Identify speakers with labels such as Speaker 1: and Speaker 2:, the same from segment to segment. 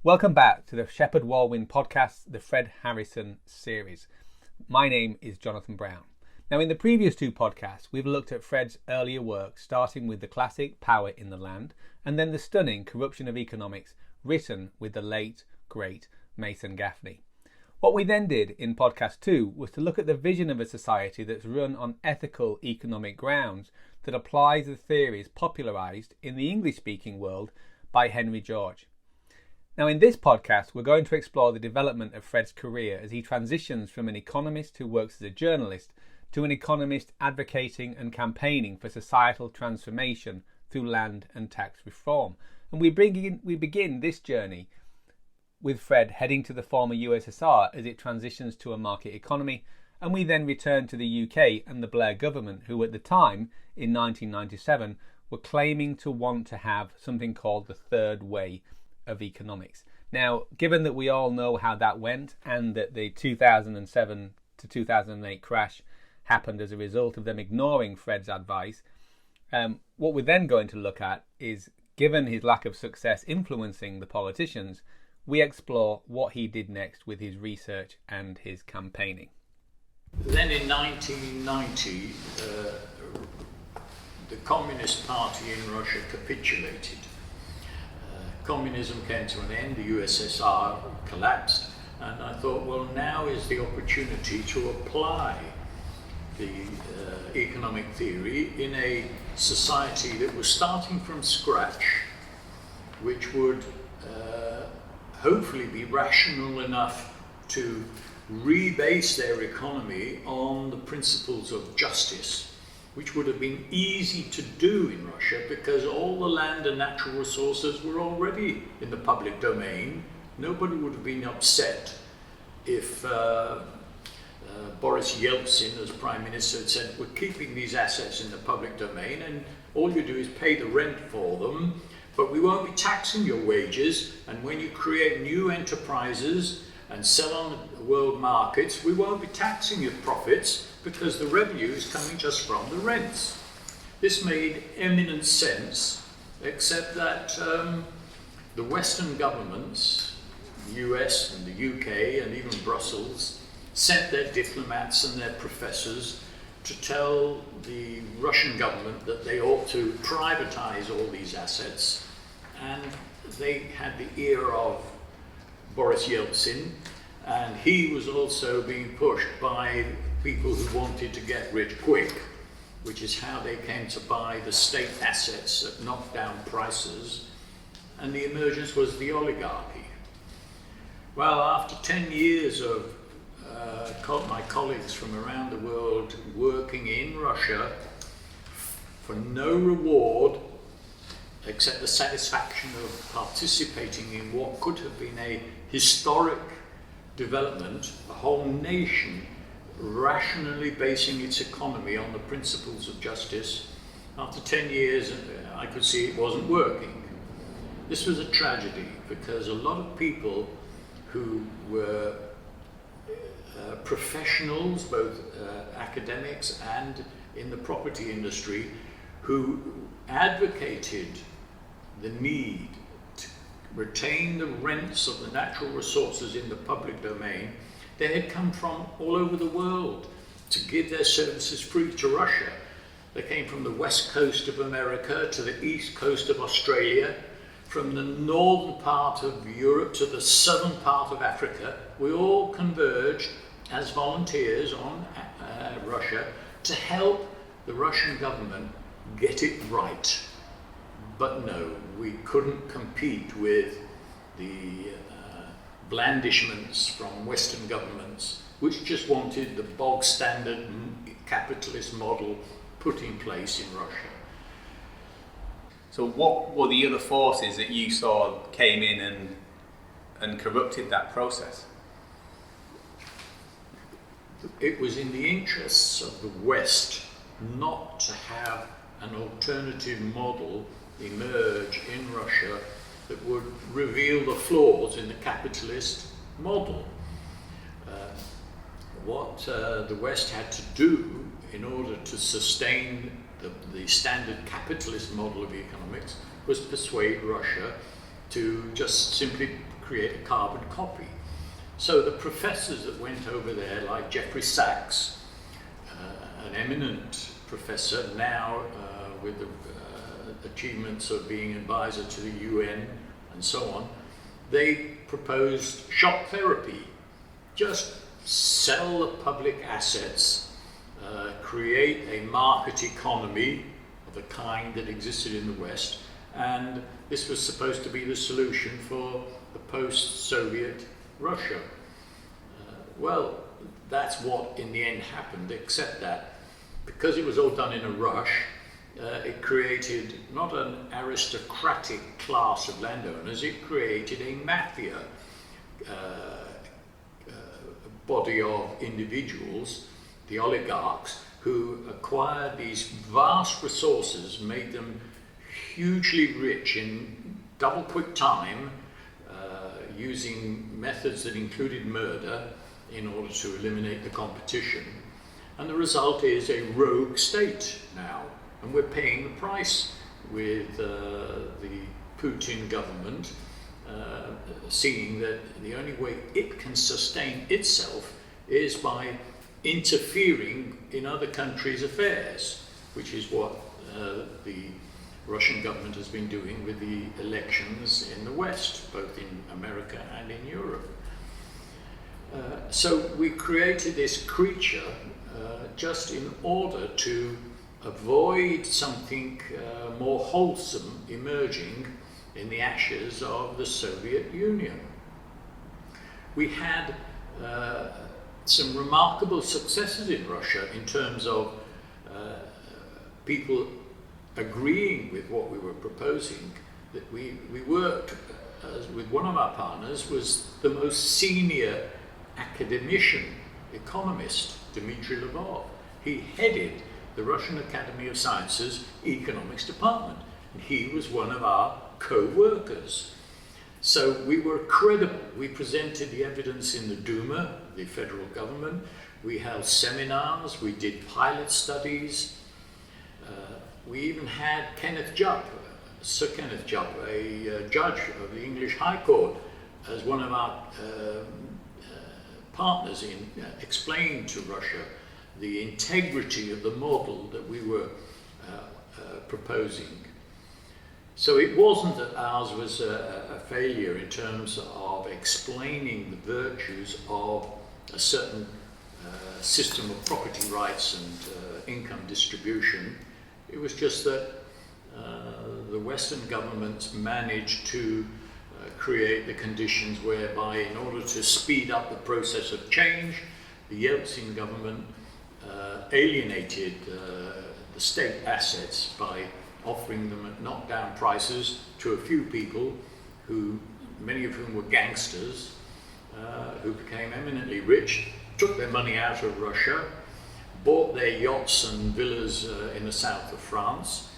Speaker 1: Welcome back to the Shepherd Walwyn podcast, the Fred Harrison series. My name is Jonathan Brown. Now, in the previous two podcasts, we've looked at Fred's earlier work, starting with the classic Power in the Land, and then the stunning Corruption of Economics, written with the late, great Mason Gaffney. What we then did in podcast 2 was to look at the vision of a society that's run on ethical economic grounds that applies the theories popularised in the English-speaking world by Henry George. Now, in this podcast, we're going to explore the development of Fred's career as he transitions from an economist who works as a journalist to an economist advocating and campaigning for societal transformation through land and tax reform. And we begin this journey with Fred heading to the former USSR as it transitions to a market economy, and we then return to the UK and the Blair government, who at the time, in 1997, were claiming to want to have something called the third way of economics. Now, given that we all know how that went and that the 2007 to 2008 crash happened as a result of them ignoring Fred's advice, what we're then going to look at is, given his lack of success influencing the politicians, we explore what he did next with his research and his campaigning.
Speaker 2: Then in 1990, the Communist Party in Russia capitulated. Communism came to an end, the USSR collapsed, and I thought, well, now is the opportunity to apply the economic theory in a society that was starting from scratch, which would hopefully be rational enough to rebase their economy on the principles of justice, which would have been easy to do in Russia because all the land and natural resources were already in the public domain. Nobody would have been upset if Boris Yeltsin, as Prime Minister, had said, we're keeping these assets in the public domain and all you do is pay the rent for them, but we won't be taxing your wages, and when you create new enterprises and sell on the world markets, we won't be taxing your profits because the revenue is coming just from the rents. This made eminent sense, except that the Western governments, the US and the UK and even Brussels, sent their diplomats and their professors to tell the Russian government that they ought to privatize all these assets, and they had the ear of Boris Yeltsin, and he was also being pushed by people who wanted to get rich quick, which is how they came to buy the state assets at knockdown prices, and the emergence was the oligarchy. Well, after 10 years of my colleagues from around the world working in Russia for no reward except the satisfaction of participating in what could have been a historic development, a whole nation rationally basing its economy on the principles of justice, after 10 years I could see it wasn't working. This was a tragedy because a lot of people who were professionals, both academics and in the property industry, who advocated the need to retain the rents of the natural resources in the public domain, they had come from all over the world to give their services free to Russia. They came from the west coast of America to the east coast of Australia, from the northern part of Europe to the southern part of Africa. We all converged as volunteers on Russia to help the Russian government get it right. But no, we couldn't compete with the blandishments from Western governments, which just wanted the bog standard capitalist model put in place in Russia.
Speaker 1: So what were the other forces that you saw came in and corrupted that process?
Speaker 2: It was in the interests of the West not to have an alternative model emerge in Russia that would reveal the flaws in the capitalist model. What the West had to do in order to sustain the standard capitalist model of economics was persuade Russia to just simply create a carbon copy. So the professors that went over there, like Jeffrey Sachs, an eminent professor now with the achievements of being advisor to the UN and so on, they proposed shock therapy. Just sell the public assets, create a market economy of the kind that existed in the West, and this was supposed to be the solution for the post-Soviet Russia. Well, that's what in the end happened, except that because it was all done in a rush, it created not an aristocratic class of landowners, it created a mafia body of individuals, the oligarchs, who acquired these vast resources, made them hugely rich in double quick time, using methods that included murder in order to eliminate the competition. And the result is a rogue state now, and we're paying the price with the Putin government seeing that the only way it can sustain itself is by interfering in other countries' affairs, which is what the Russian government has been doing with the elections in the West, both in America and in Europe. So we created this creature just in order to avoid something more wholesome emerging in the ashes of the Soviet Union. We had some remarkable successes in Russia in terms of people agreeing with what we were proposing. That we worked with one of our partners was the most senior academician, economist, Dmitry Lvov. He headed the Russian Academy of Sciences Economics Department, and he was one of our co-workers. So we were credible. We presented the evidence in the Duma, the federal government. We held seminars, we did pilot studies. We even had Kenneth Jupp, Sir Kenneth Jupp, a judge of the English High Court, as one of our partners in explaining to Russia the integrity of the model that we were proposing. So it wasn't that ours was a failure in terms of explaining the virtues of a certain system of property rights and income distribution. It was just that the Western governments managed to create the conditions whereby, in order to speed up the process of change, the Yeltsin government alienated the state assets by offering them at knockdown prices to a few people, who, many of whom were gangsters, who became eminently rich, took their money out of Russia, bought their yachts and villas in the south of France,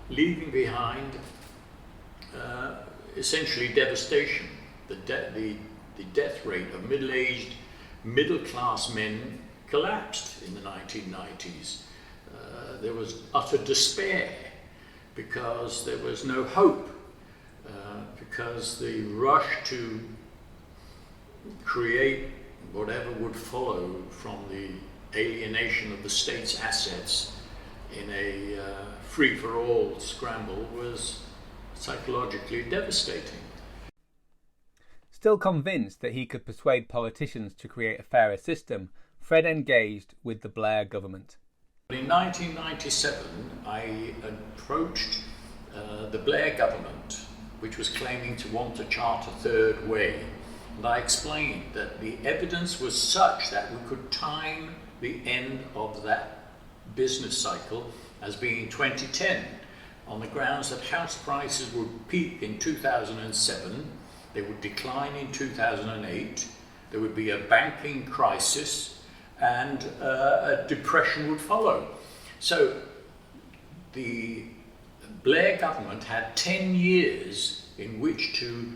Speaker 2: leaving behind essentially devastation. The death rate of middle-aged, middle-class men collapsed in the 1990s. There was utter despair because there was no hope, because the rush to create whatever would follow from the alienation of the state's assets in a free-for-all scramble was psychologically devastating.
Speaker 1: Still convinced that he could persuade politicians to create a fairer system, Fred engaged with the Blair government.
Speaker 2: In 1997, I approached the Blair government, which was claiming to want to chart a third way. And I explained that the evidence was such that we could time the end of that business cycle as being 2010, on the grounds that house prices would peak in 2007, they would decline in 2008, there would be a banking crisis, and a depression would follow. So the Blair government had 10 years in which to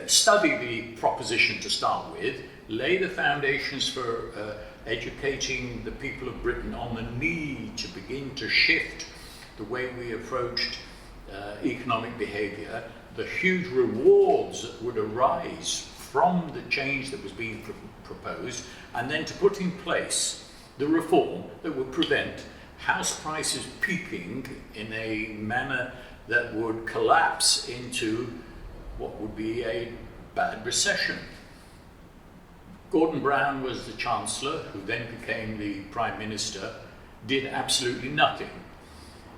Speaker 2: study the proposition to start with, lay the foundations for educating the people of Britain on the need to begin to shift the way we approached economic behaviour, the huge rewards that would arise from the change that was being proposed, and then to put in place the reform that would prevent house prices peaking in a manner that would collapse into what would be a bad recession. Gordon Brown was the Chancellor, who then became the Prime Minister, did absolutely nothing,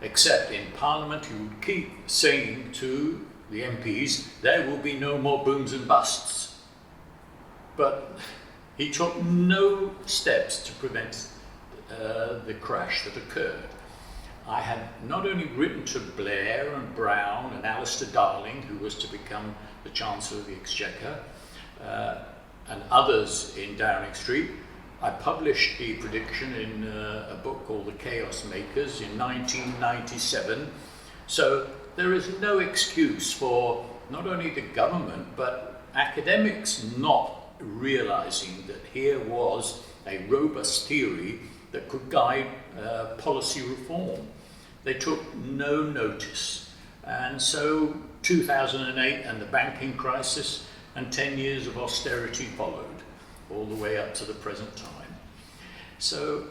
Speaker 2: except in Parliament he would keep saying to the MPs, there will be no more booms and busts. But he took no steps to prevent the crash that occurred. I had not only written to Blair and Brown and Alistair Darling, who was to become the Chancellor of the Exchequer, and others in Downing Street. I published the prediction in a book called The Chaos Makers in 1997. So there is no excuse for not only the government but academics not realizing that here was a robust theory that could guide policy reform. They took no notice. And so 2008 and the banking crisis and 10 years of austerity followed, all the way up to the present time. So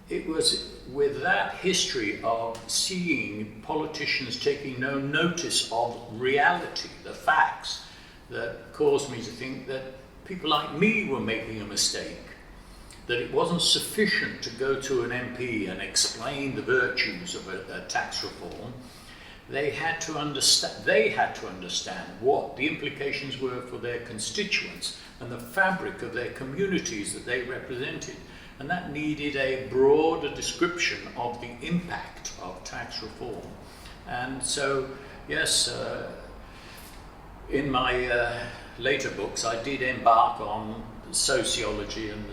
Speaker 2: it was with that history of seeing politicians taking no notice of reality, the facts, that caused me to think that people like me were making a mistake, that it wasn't sufficient to go to an MP and explain the virtues of a tax reform. They had to understand what the implications were for their constituents and the fabric of their communities that they represented. And that needed a broader description of the impact of tax reform. And so, yes, in my later books, I did embark on sociology and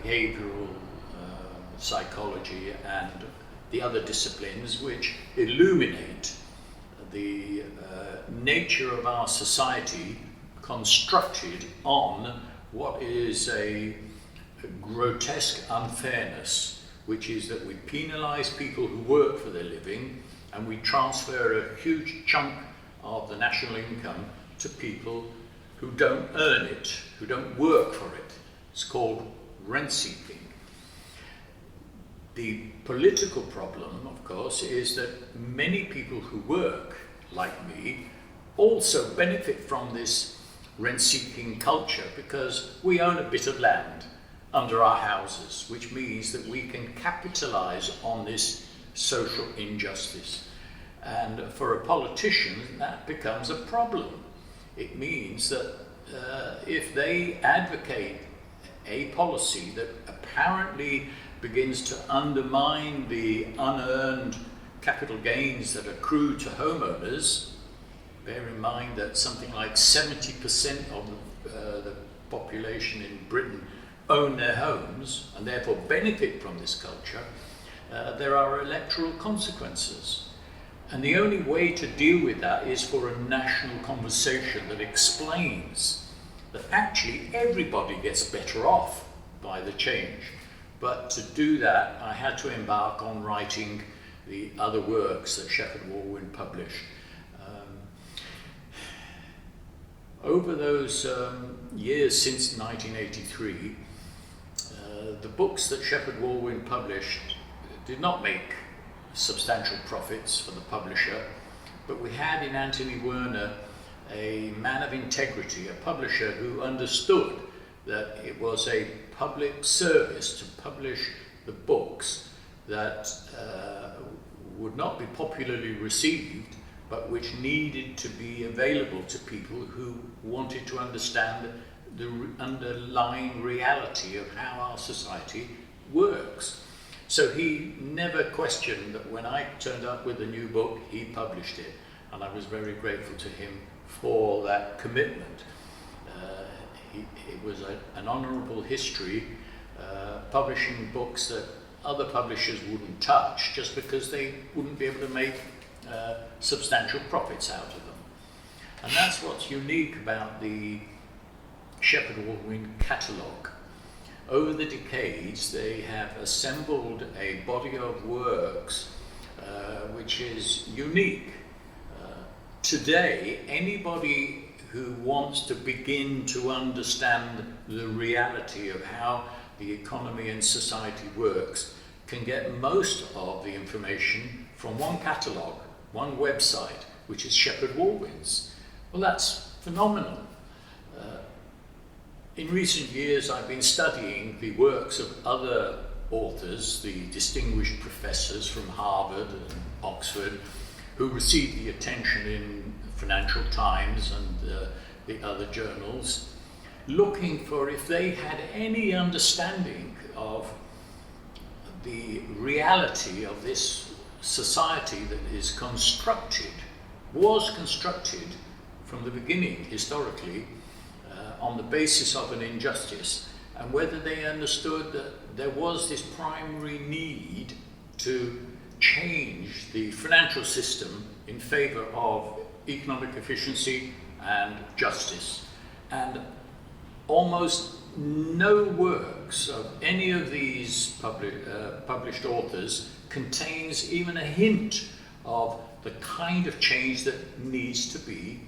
Speaker 2: behavioral psychology and the other disciplines which illuminate the nature of our society constructed on what is a grotesque unfairness, which is that we penalize people who work for their living and we transfer a huge chunk of the national income to people who don't earn it, who don't work for it. It's called rent seeking. The political problem, of course, is that many people who work, like me, also benefit from this rent-seeking culture because we own a bit of land under our houses, which means that we can capitalize on this social injustice. And for a politician, that becomes a problem. It means that if they advocate a policy that apparently begins to undermine the unearned capital gains that accrue to homeowners, bear in mind that something like 70% of the population in Britain own their homes and therefore benefit from this culture, there are electoral consequences. And the only way to deal with that is for a national conversation that explains that actually everybody gets better off by the change. But to do that, I had to embark on writing the other works that Shepherd Walwyn published. Over those years since 1983, the books that Shepherd Walwyn published did not make substantial profits for the publisher, but we had in Anthony Werner a man of integrity, a publisher who understood that it was a public service to publish the books that would not be popularly received, but which needed to be available to people who wanted to understand the underlying reality of how our society works. So he never questioned that when I turned up with a new book, he published it, and I was very grateful to him for that commitment. It was an honourable history, publishing books that other publishers wouldn't touch just because they wouldn't be able to make substantial profits out of them. And that's what's unique about the Shepherd Walwyn catalogue. Over the decades, they have assembled a body of works which is unique. today, anybody who wants to begin to understand the reality of how the economy and society works can get most of the information from one catalogue, one website, which is Shepard Walwyn's. Well, that's phenomenal. In recent years, I've been studying the works of other authors, the distinguished professors from Harvard and Oxford, who received the attention in Financial Times and the other journals, looking for if they had any understanding of the reality of this society that was constructed from the beginning, historically, on the basis of an injustice, and whether they understood that there was this primary need to change the financial system in favour of economic efficiency and justice. And almost no works of any of these published authors contains even a hint of the kind of change that needs to be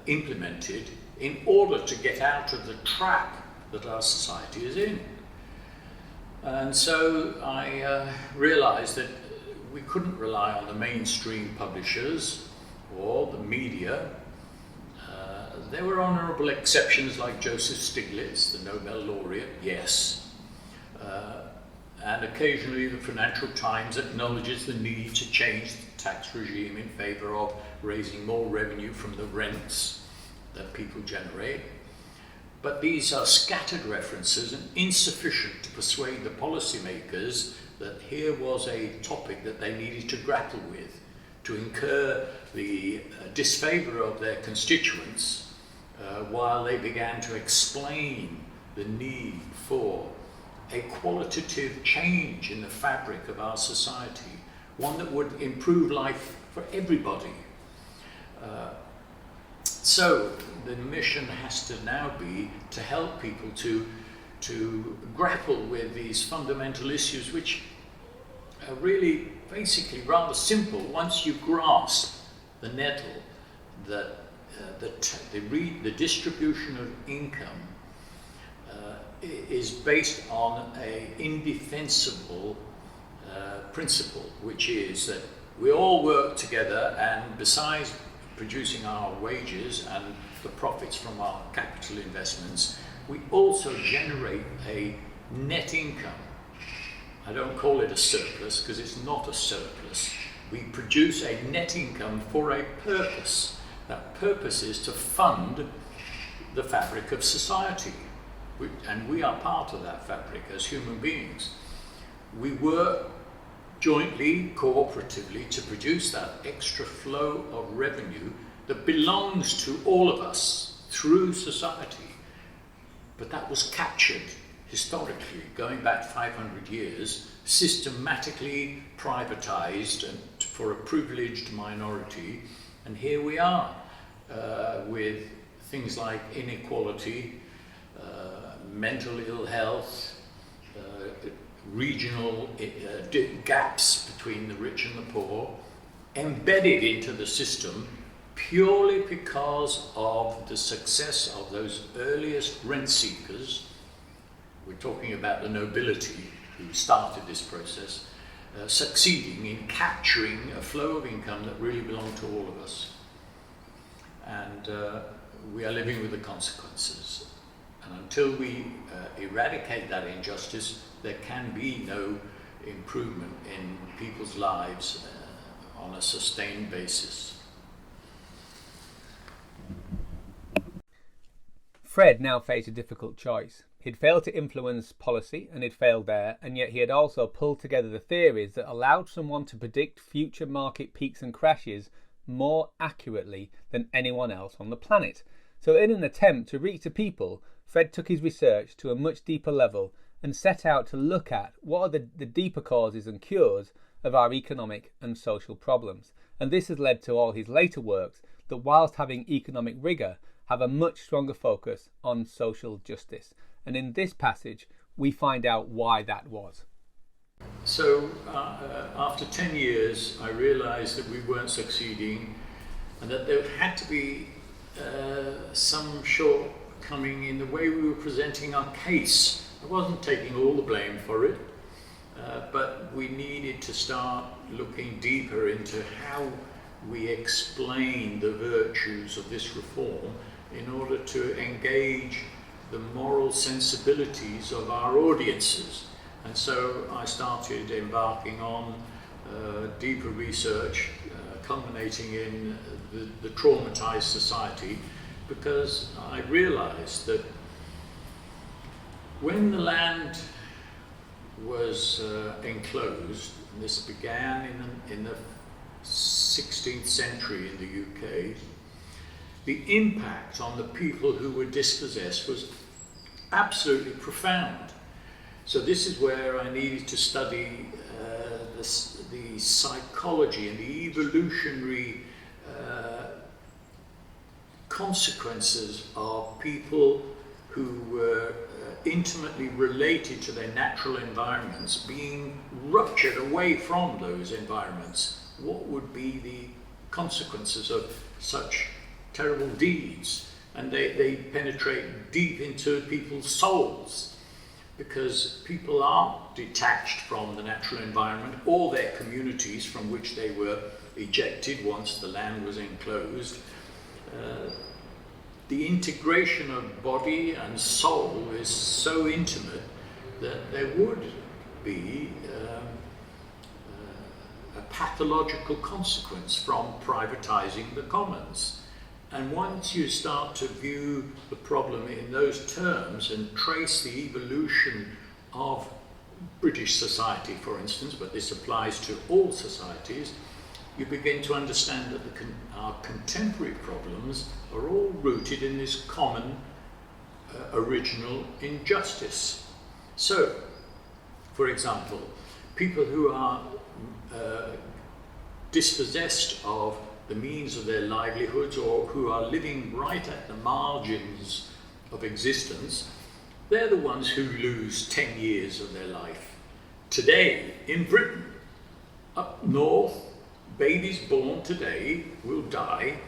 Speaker 2: implemented in order to get out of the trap that our society is in. And so I realized that we couldn't rely on the mainstream publishers or the media. There were honourable exceptions like Joseph Stiglitz, the Nobel laureate, yes. And occasionally the Financial Times acknowledges the need to change the tax regime in favour of raising more revenue from the rents that people generate. But these are scattered references and insufficient to persuade the policymakers that here was a topic that they needed to grapple with, to incur the disfavour of their constituents while they began to explain the need for a qualitative change in the fabric of our society, one that would improve life for everybody. So the mission has to now be to help people to grapple with these fundamental issues, which are really basically rather simple once you grasp the nettle that the distribution of income is based on an indefensible principle, which is that we all work together, and besides producing our wages and the profits from our capital investments, we also generate a net income. I don't call it a surplus because it's not a surplus. We produce a net income for a purpose. That purpose is to fund the fabric of society, and we are part of that fabric as human beings. We work jointly, cooperatively, to produce that extra flow of revenue that belongs to all of us through society. But that was captured historically, going back 500 years, systematically privatized and for a privileged minority. And here we are with things like inequality, mental ill health, regional gaps between the rich and the poor, embedded into the system purely because of the success of those earliest rent seekers. We're talking about the nobility who started this process, succeeding in capturing a flow of income that really belonged to all of us. And we are living with the consequences. And until we eradicate that injustice, there can be no improvement in people's lives on a sustained basis.
Speaker 1: Fred now faced a difficult choice. He'd failed to influence policy, and he'd failed there, and yet he had also pulled together the theories that allowed someone to predict future market peaks and crashes more accurately than anyone else on the planet. So in an attempt to reach the people, Fred took his research to a much deeper level and set out to look at what are the deeper causes and cures of our economic and social problems. And this has led to all his later works that, whilst having economic rigour, have a much stronger focus on social justice. And in this passage, we find out why that was.
Speaker 2: So after 10 years, I realised that we weren't succeeding and that there had to be some shortcoming in the way we were presenting our case. I wasn't taking all the blame for it, but we needed to start looking deeper into how we explain the virtues of this reform in order to engage the moral sensibilities of our audiences. And so I started embarking on deeper research, culminating in the traumatized society, because I realized that when the land was enclosed, and this began in the 16th century in the UK, the impact on the people who were dispossessed was absolutely profound. So this is where I needed to study the psychology and the evolutionary consequences of people who were intimately related to their natural environments being ruptured away from those environments. What would be the consequences of such terrible deeds? And they penetrate deep into people's souls, because people aren't detached from the natural environment or their communities from which they were ejected once the land was enclosed. The integration of body and soul is so intimate that there would be a pathological consequence from privatizing the commons. And once you start to view the problem in those terms and trace the evolution of British society, for instance, but this applies to all societies, you begin to understand that our contemporary problems are all rooted in this common original injustice. So, for example, people who are dispossessed of the means of their livelihoods, or who are living right at the margins of existence, they're the ones who lose 10 years of their life. Today, in Britain, up north, babies born today will die,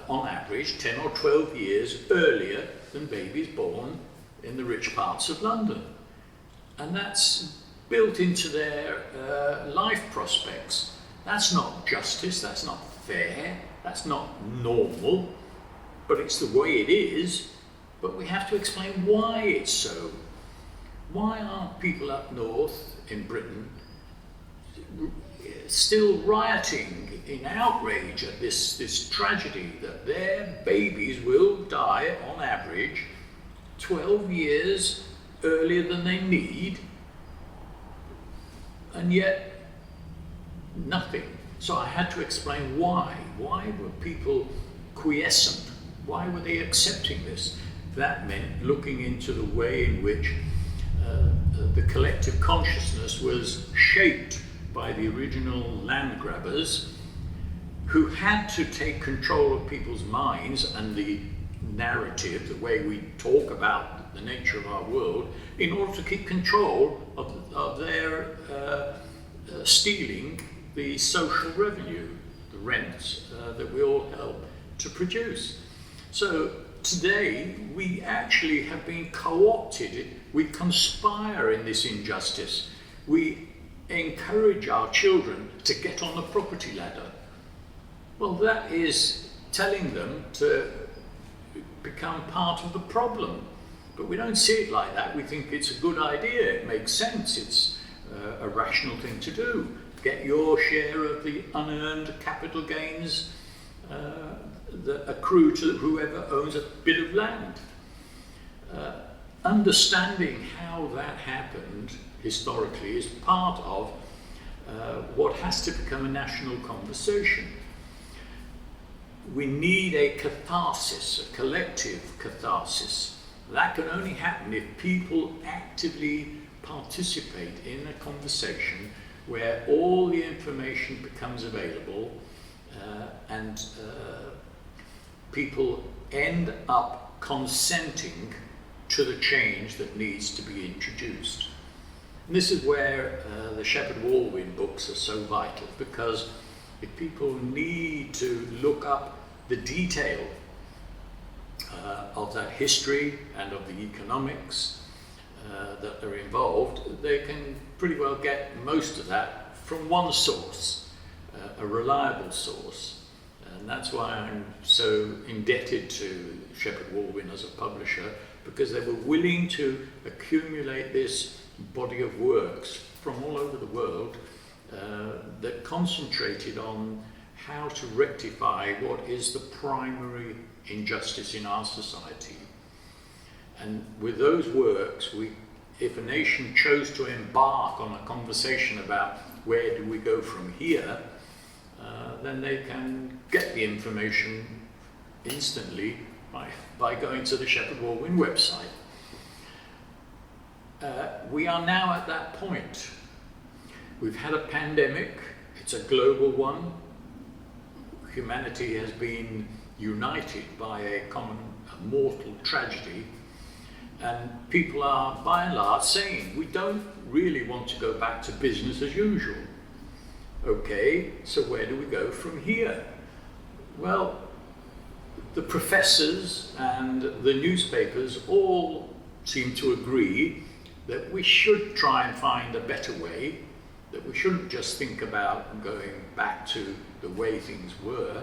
Speaker 2: on average, 10 or 12 years earlier than babies born in the rich parts of London. And that's built into their life prospects. That's not justice, that's not fair, that's not normal, but it's the way it is. But we have to explain why it's so. Why aren't people up north in Britain still rioting in outrage at this tragedy that their babies will die on average 12 years earlier than they need, and yet nothing? So I had to explain why. Why were people quiescent? Why were they accepting this? That meant looking into the way in which the collective consciousness was shaped by the original land grabbers, who had to take control of people's minds and the narrative, the way we talk about the nature of our world, in order to keep control of their stealing the social revenue, the rents that we all help to produce. So today we actually have been co-opted. We conspire in this injustice. We encourage our children to get on the property ladder. Well, that is telling them to become part of the problem. But we don't see it like that. We think it's a good idea, it makes sense, it's a rational thing to do. Get your share of the unearned capital gains that accrue to whoever owns a bit of land. Understanding how that happened historically is part of what has to become a national conversation. We need a catharsis, a collective catharsis. That can only happen if people actively participate in a conversation where all the information becomes available and people end up consenting to the change that needs to be introduced. And this is where the Shepard-Walwyn books are so vital, because if people need to look up the detail of that history and of the economics that are involved, they can pretty well get most of that from one source, a reliable source. And that's why I'm so indebted to Shepard Walwyn as a publisher, because they were willing to accumulate this body of works from all over the world that concentrated on how to rectify what is the primary injustice in our society. And with those works, if a nation chose to embark on a conversation about where do we go from here, then they can get the information instantly by going to the Shepard Walwyn website. We are now at that point. We've had a pandemic, it's a global one. Humanity has been united by a mortal tragedy, and people are by and large saying we don't really want to go back to business as usual. Okay, so where do we go from here? Well, the professors and the newspapers all seem to agree that we should try and find a better way, that we shouldn't just think about going back to the way things were,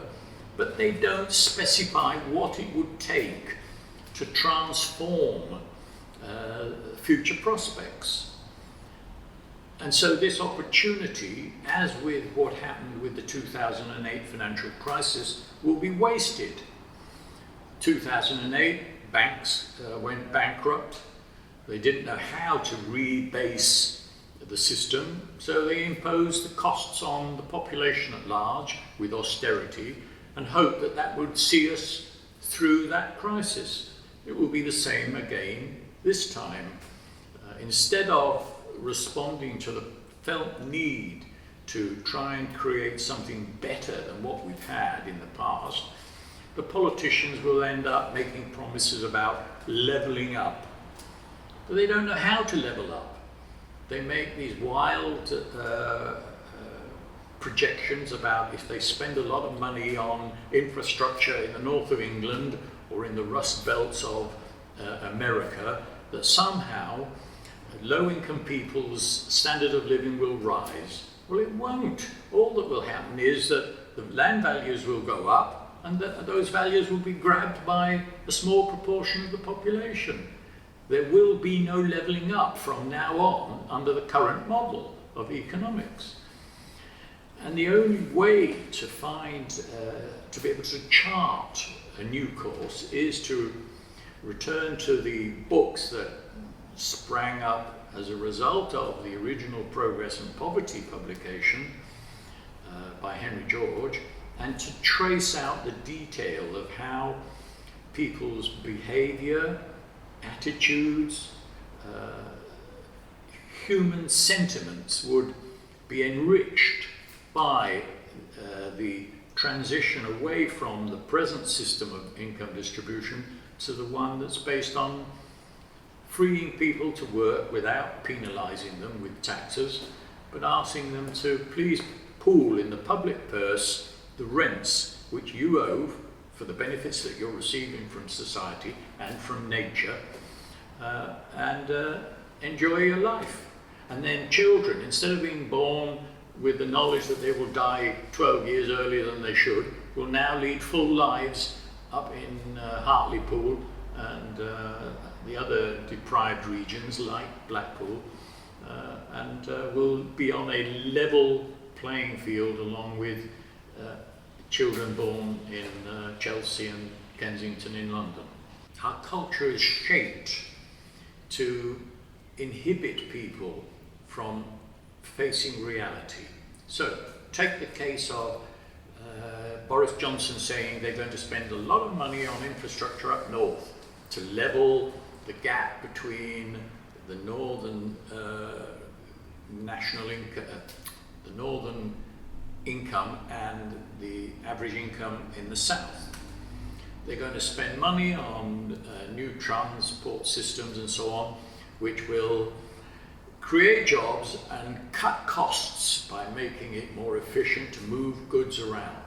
Speaker 2: but they don't specify what it would take to transform future prospects. And so this opportunity, as with what happened with the 2008 financial crisis, will be wasted. 2008, banks went bankrupt. They didn't know how to rebase the system, so they imposed the costs on the population at large with austerity and hoped that that would see us through that crisis. It will be the same again this time. Instead of responding to the felt need to try and create something better than what we've had in the past, the politicians will end up making promises about levelling up. But they don't know how to level up. They make these wild projections about if they spend a lot of money on infrastructure in the north of England or in the rust belts of America, that somehow low-income people's standard of living will rise. Well, it won't. All that will happen is that the land values will go up and that those values will be grabbed by a small proportion of the population. There will be no levelling up from now on under the current model of economics. And the only way to to be able to chart a new course is to return to the books that sprang up as a result of the original Progress and Poverty publication by Henry George, and to trace out the detail of how people's behaviour, attitudes, human sentiments would be enriched by the transition away from the present system of income distribution to the one that's based on freeing people to work without penalising them with taxes, but asking them to please pool in the public purse the rents which you owe for the benefits that you're receiving from society and from nature, and enjoy your life. And then children, instead of being born with the knowledge that they will die 12 years earlier than they should, will now lead full lives up in Hartlepool and the other deprived regions like Blackpool, and will be on a level playing field along with children born in Chelsea and Kensington in London. Our culture is shaped to inhibit people from facing reality. So, take the case of Boris Johnson saying they're going to spend a lot of money on infrastructure up north to level the gap between the northern national income, the northern income and the average income in the south. They're going to spend money on new transport systems and so on, which will create jobs and cut costs by making it more efficient to move goods around.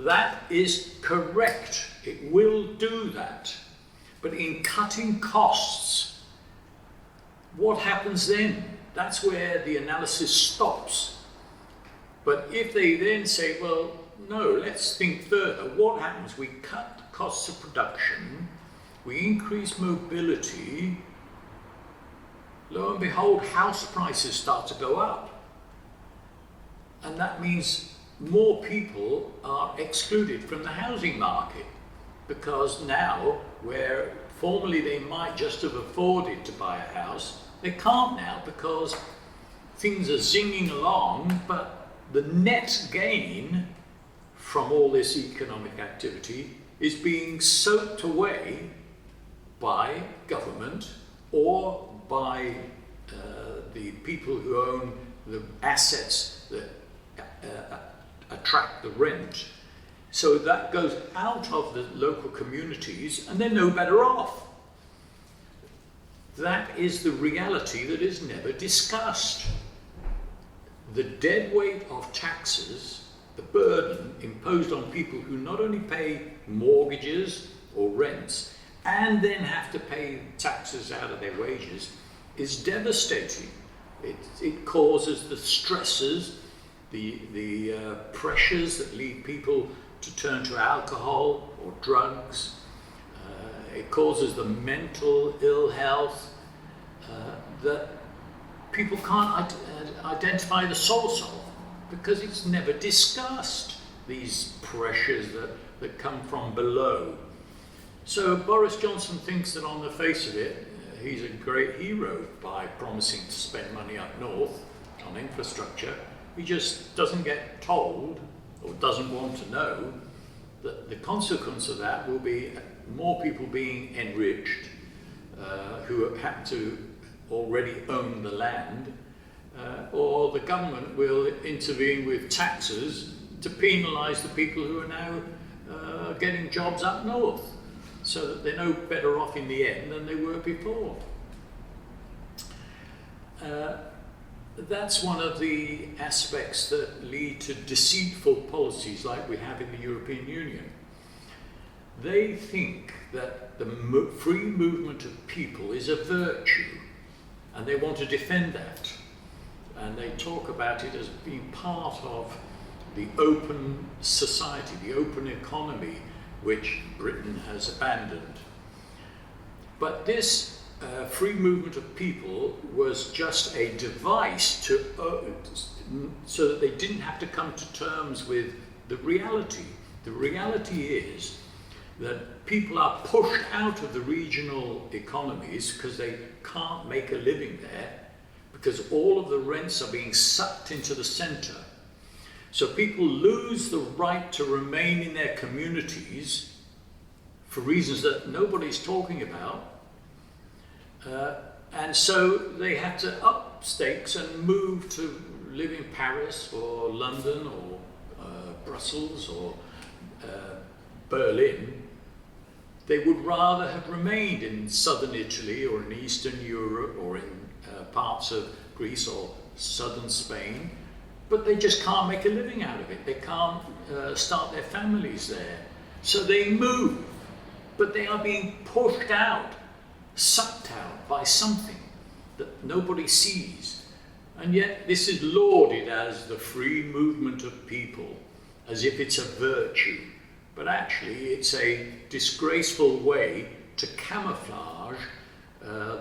Speaker 2: That is correct. It will do that. But in cutting costs, what happens then? That's where the analysis stops. But if they then say, well, no, let's think further. What happens? We cut the costs of production, we increase mobility, lo and behold, house prices start to go up. And that means more people are excluded from the housing market, because now, where formerly they might just have afforded to buy a house, they can't now because things are zinging along, but the net gain from all this economic activity is being soaked away by government or by the people who own the assets that attract the rent. So that goes out of the local communities and they're no better off. That is the reality that is never discussed. The dead weight of taxes, the burden imposed on people who not only pay mortgages or rents and then have to pay taxes out of their wages, is devastating. It causes the stresses, the pressures that lead people to turn to alcohol or drugs. It causes the mental ill health that people can't identify the source of, because it's never discussed, these pressures that come from below. So Boris Johnson thinks that on the face of it, he's a great hero by promising to spend money up north on infrastructure. He just doesn't get told, or doesn't want to know, that the consequence of that will be more people being enriched who happen to already own the land, or the government will intervene with taxes to penalise the people who are now getting jobs up north, so that they're no better off in the end than they were before. That's one of the aspects that lead to deceitful policies like we have in the European Union. They think that the free movement of people is a virtue, and they want to defend that. And they talk about it as being part of the open society, the open economy, which Britain has abandoned. But this free movement of people was just a device to, so that they didn't have to come to terms with the reality. The reality is that people are pushed out of the regional economies because they can't make a living there, because all of the rents are being sucked into the centre. So people lose the right to remain in their communities for reasons that nobody's talking about. And so they have to up stakes and move to live in Paris or London or Brussels or Berlin. They would rather have remained in southern Italy or in Eastern Europe or in parts of Greece or southern Spain, but they just can't make a living out of it. They can't start their families there. So they move, but they are being pushed out, sucked out by something that nobody sees. And yet this is lauded as the free movement of people, as if it's a virtue. But actually it's a disgraceful way to camouflage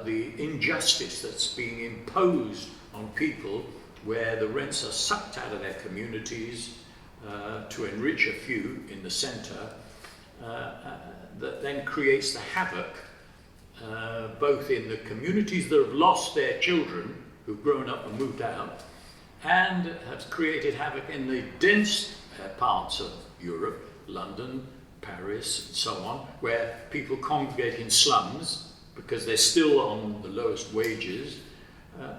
Speaker 2: the injustice that's being imposed on people, where the rents are sucked out of their communities to enrich a few in the centre, that then creates the havoc both in the communities that have lost their children, who've grown up and moved out, and has created havoc in the dense parts of Europe, London, Paris, and so on, where people congregate in slums because they're still on the lowest wages.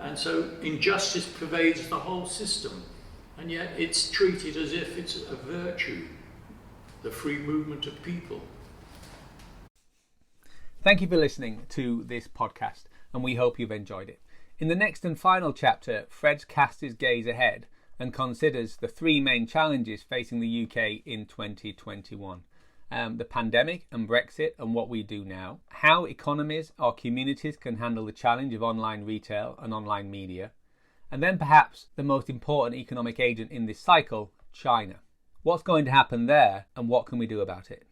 Speaker 2: And so injustice pervades the whole system, and yet it's treated as if it's a virtue, the free movement of people.
Speaker 1: Thank you for listening to this podcast, and we hope you've enjoyed it. In the next and final chapter, Fred casts his gaze ahead and considers the three main challenges facing the UK in 2021. The pandemic and Brexit and what we do now, how economies or communities can handle the challenge of online retail and online media, and then perhaps the most important economic agent in this cycle, China. What's going to happen there and what can we do about it?